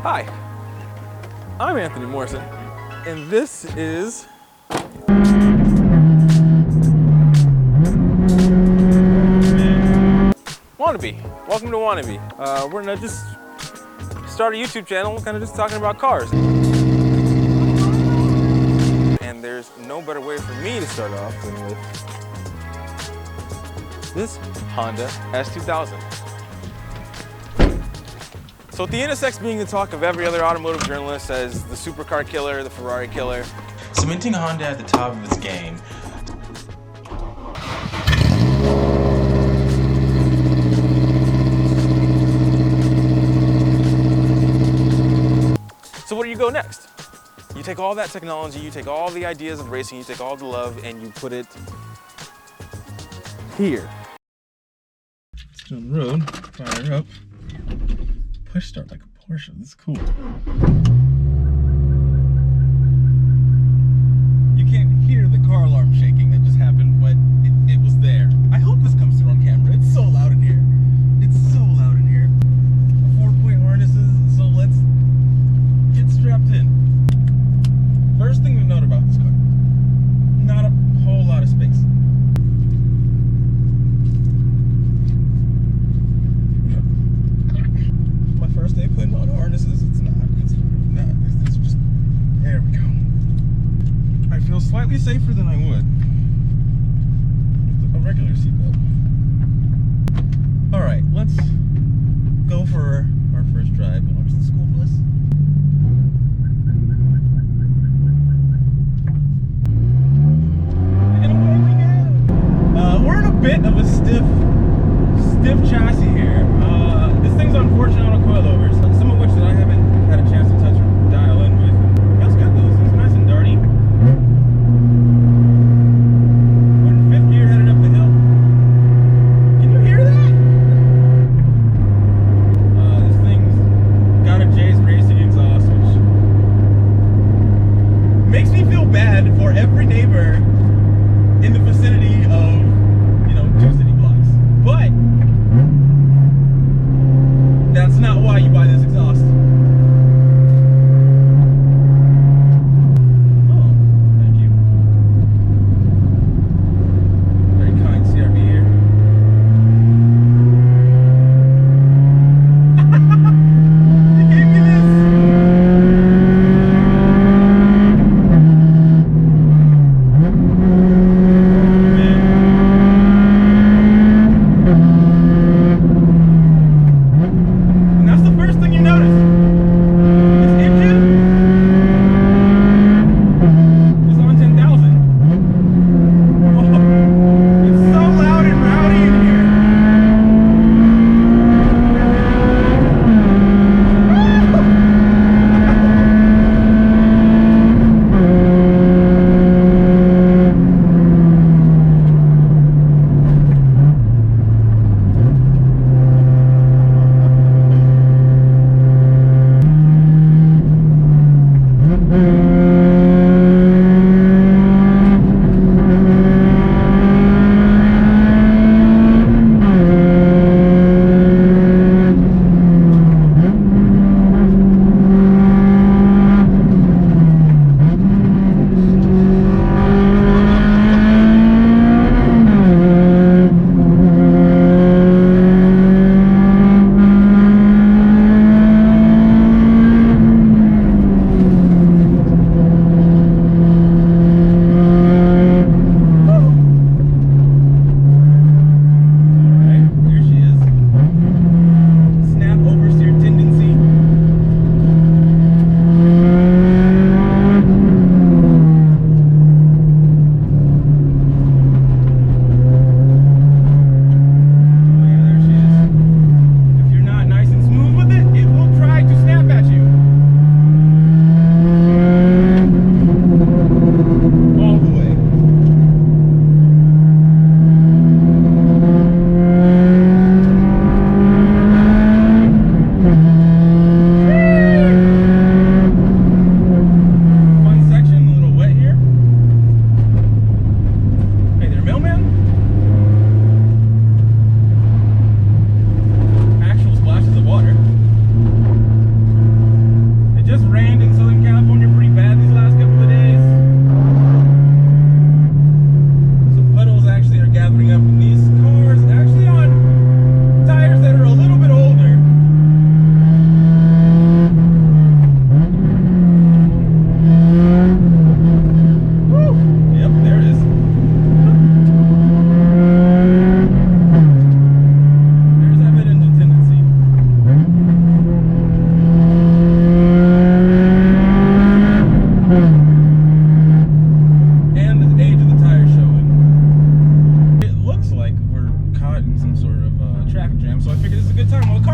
Hi, I'm Anthony Morrison, and this is Wannabe. Welcome to Wannabe. We're gonna just start a YouTube channel, kind of just talking about cars. And there's no better way for me to start off than with this Honda S2000. So with the NSX being the talk of every other automotive journalist as the supercar killer, the Ferrari killer, cementing Honda at the top of its game. So where do you go next? You take all that technology, you take all the ideas of racing, you take all the love, and you put it here. Let's go on the road, fire up. Push start like a Porsche. This is cool. You can't hear the car alarm shaking that just happened, but it was there. I hope this comes through on camera. It's so loud in here. It's so loud in here. 4-point harnesses, so let's get strapped in. First thing to note about this car, not a whole lot of space. First day putting on harnesses, it's not, it's just, there we go. I feel slightly safer than I would with a regular seatbelt. All right, let's go for our first drive and watch the school bus. And away we go. We're in a bit of a stiff chassis here. This thing's unfortunate on coilovers, some of which that I haven't had a chance to touch or dial in with. Feels good though, it's nice and darty. We're in fifth gear headed up the hill. Can you hear that? This thing's got a Jay's Racing exhaust, which makes me feel bad for every neighbor in the vicinity of, 2 city blocks. But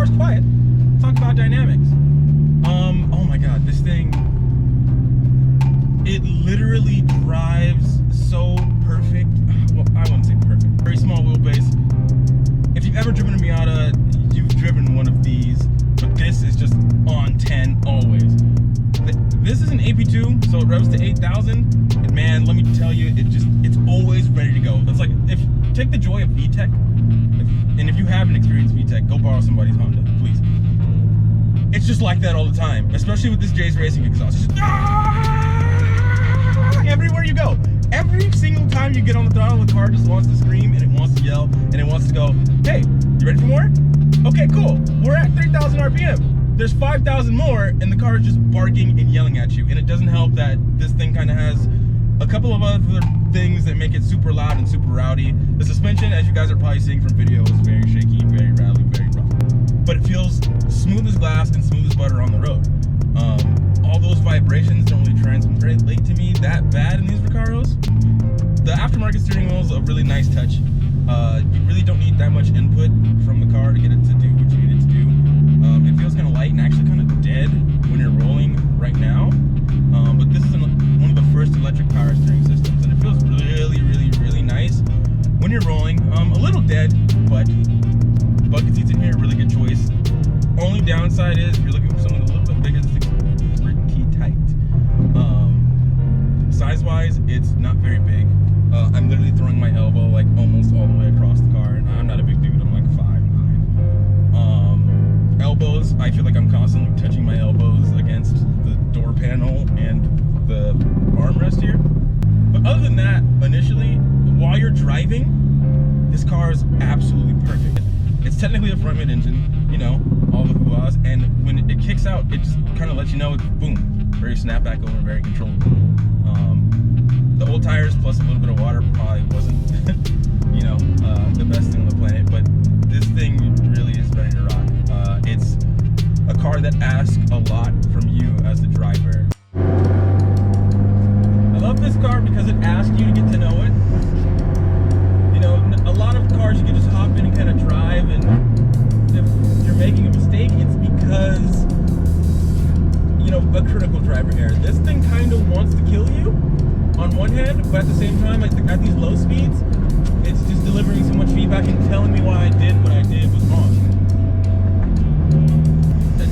car's quiet. Talk about dynamics. Oh my god, this thing, it literally drives so perfect. Well, I wouldn't say perfect. Very small wheelbase. If you've ever driven a Miata, you've driven one of these, but this is just on 10 always. This is an AP2, so it revs to 8,000, and man, let me tell you, it's always ready to go. That's like, if take the joy of VTEC, and if you have an experienced VTEC, go borrow somebody's Honda, please. It's just like that all the time, especially with this Jay's Racing exhaust. It's just, everywhere you go. Every single time you get on the throttle, the car just wants to scream, and it wants to yell, and it wants to go, hey, you ready for more? Okay, cool. We're at 3,000 RPM. There's 5,000 more, and the car is just barking and yelling at you. And it doesn't help that this thing kind of has a couple of other things that make it super loud and super rowdy. The suspension, as you guys are probably seeing from video, is very shaky, very rattly, very rough. But it feels smooth as glass and smooth as butter on the road. All those vibrations don't really translate to me that bad in these Recaros. The aftermarket steering wheel is a really nice touch. You really don't need that much input from the car to get it to do what you need it to do. It feels kind of light and actually kind of dead when you're rolling right now. But this is one of the first electric power steering systems, and it feels really, really, really nice when you're rolling. A little dead, but bucket seats in here, really good choice. Only downside is if you're looking for something a little bit bigger, it's pretty tight. Size-wise, it's not very big. I'm literally throwing my elbow like almost all the way across the car, and I'm not a big dude. I'm like 5'9". Elbows, I feel like I'm constantly touching my elbows against the door panel and the armrest here. But other than that, initially, while you're driving, this car is absolutely perfect. It's technically a front-mid engine, you know, all the hoo-ahs, and when it kicks out, it just kind of lets you know it's boom, very snap-back over, very controllable. The old tires plus a little bit of water probably wasn't, you know, the best thing on the planet, but this thing really is ready to rock. It's a car that asks a lot from you as the driver. I love this car because it asks you to get to know it. You know, a lot of cars you can just hop in and kind of drive, and if you're making a mistake, it's because, you know, a critical driver error. This thing kind of wants to kill you on one hand, but at the same time, at these low speeds, it's just delivering so much feedback and telling me why I did what I did was wrong.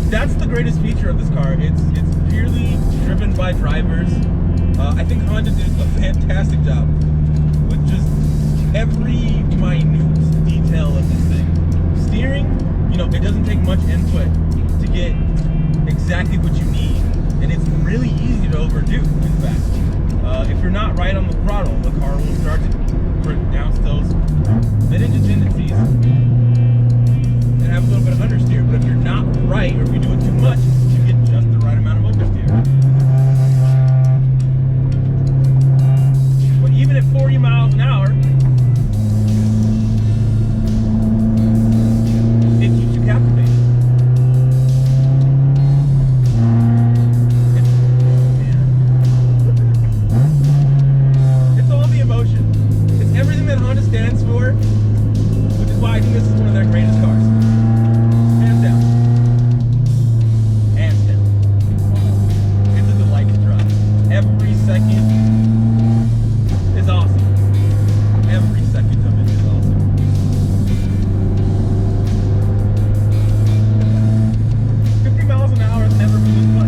That's the greatest feature of this car. It's purely driven by drivers. I think Honda did a fantastic job with just every minute detail of this thing. Steering, you know, it doesn't take much input to get exactly what you need, and it's really easy to overdo, in fact. If you're not right on the throttle, the car will start to down those mid-engine tendencies and have a little bit of understeer. But if you're not right, or if you do it too much, you get just the right amount of oversteer. But even at 40 miles an hour, it keeps you captivated. Everything that Honda stands for, which is why I think this is one of their greatest cars. Hands down. Hands down. It's a delight to drive. Every second is awesome. Every second of it is awesome. $50 miles an hour is never really fun.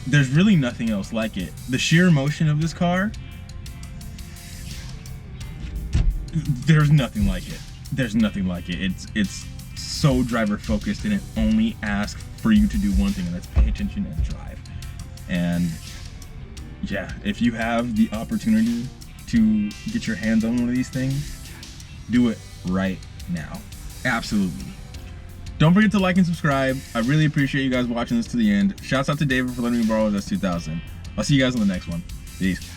There's really nothing else like it. The sheer motion of this car, there's nothing like it. There's nothing like it. It's so driver focused, and it only asks for you to do one thing, and that's pay attention and drive. And yeah, if you have the opportunity to get your hands on one of these things, do it right now. Absolutely. Don't forget to like and subscribe. I really appreciate you guys watching this to the end. Shouts out to David for letting me borrow his S2000. I'll see you guys on the next one. Peace.